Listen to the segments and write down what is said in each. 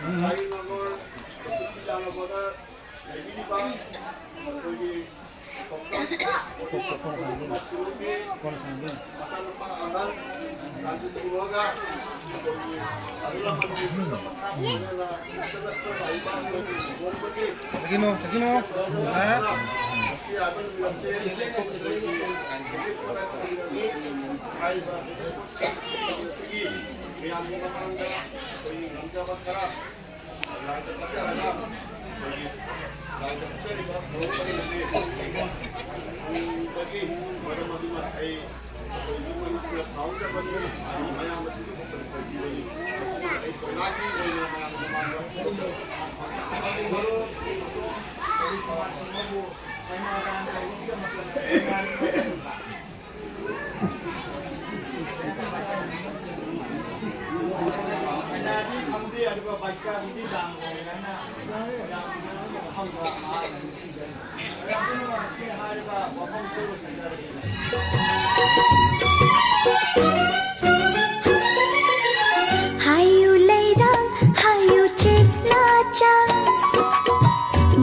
Tayo naman, pagkakilala ko na, hindi ba, pwede, masalah pangalan, nanti siwaga, adalah Lagi mo. Ha? Hayu leirang, hayu citlaca,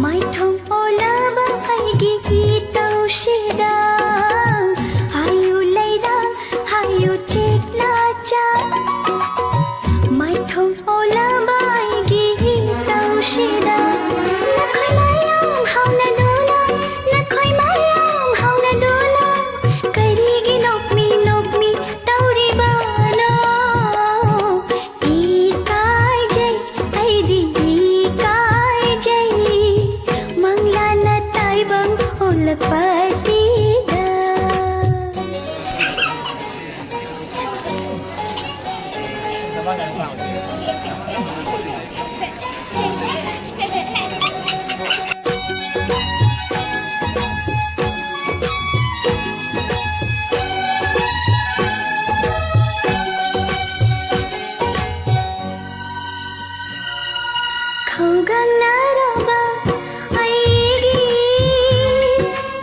mai thong ola ba aigi hitau shidang. Hayu leirang, hayu citlaca, mai thong ola ba aigi hitau shidang. Nakhoi mayam hau na dolan, nakhoi mayam hau na dolan, karigi nokmi tauri bano. Ikai jai, ai di ikai jai, mangla na tai bang ol pasida. Kau gang naraba aigi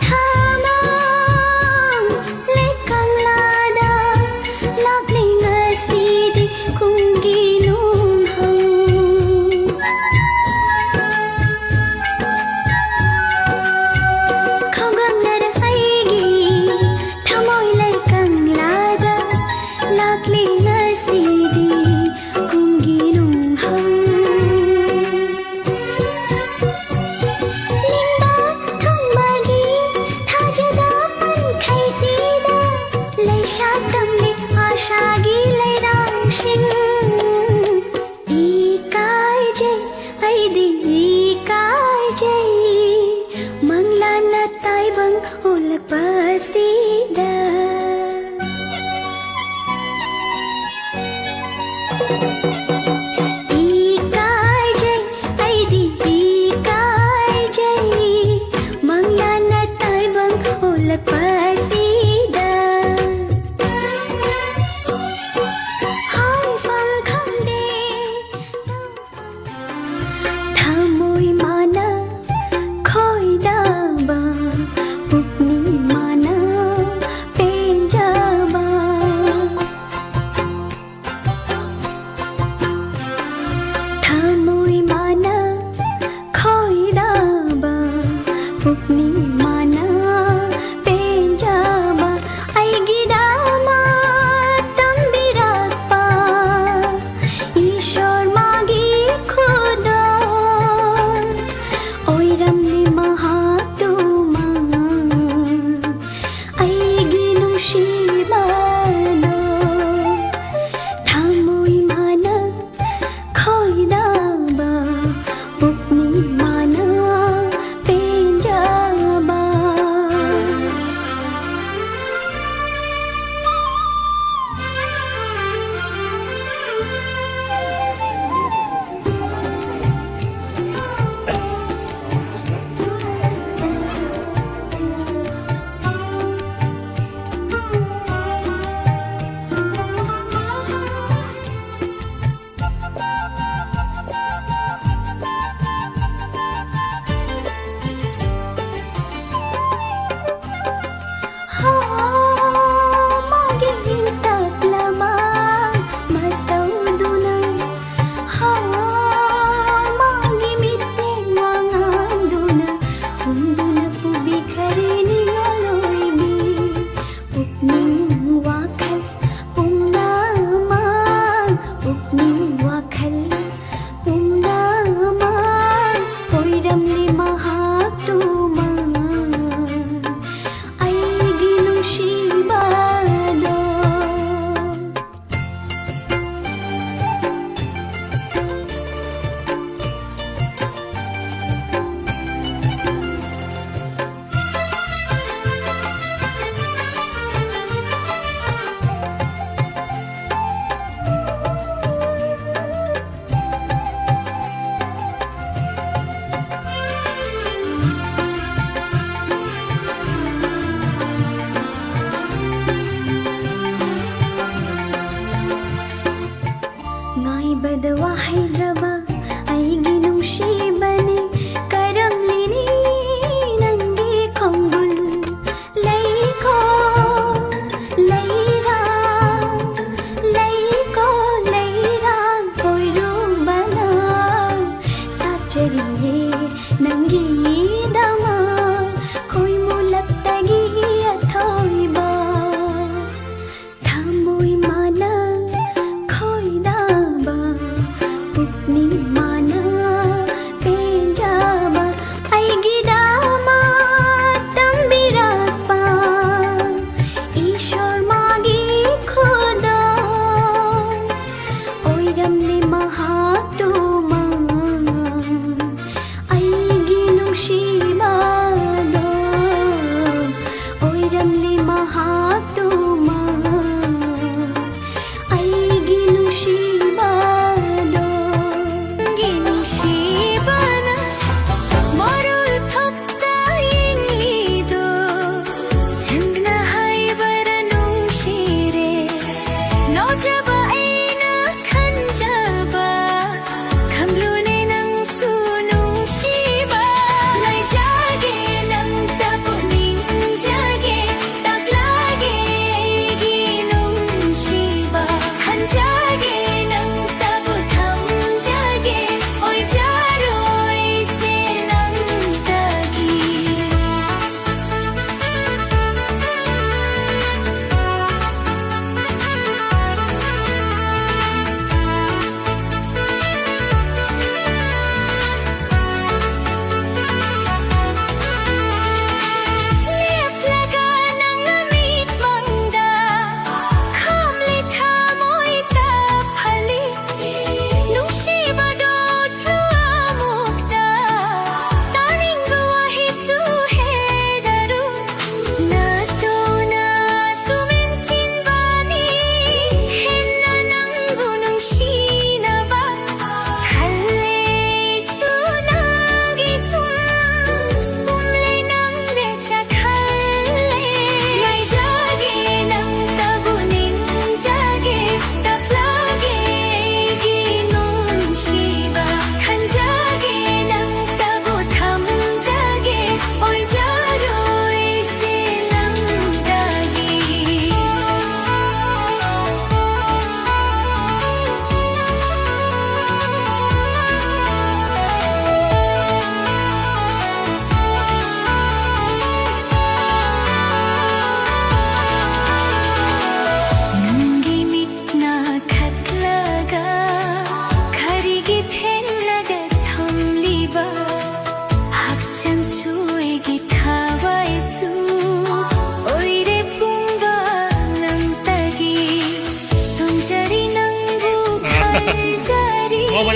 thamang lekang lada lakling asidi kungi nung hang. Kau gang nara aigi thamoy lekang lada lakling asidi kungi nung hang. Shagi leirang shing, ikai jai, ai di ikai jai, mangla na tai bang ol pasida. Ikai jai, ai di ikai jai, mangla na tai bang ol pasida. Thamoi mana khoi da ba pukni mana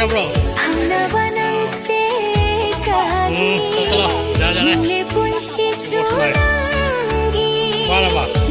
aja bro. Ang labanang sekali betul lah. Jalan-jalan. Hile pun si sunanggi Mana, Pak?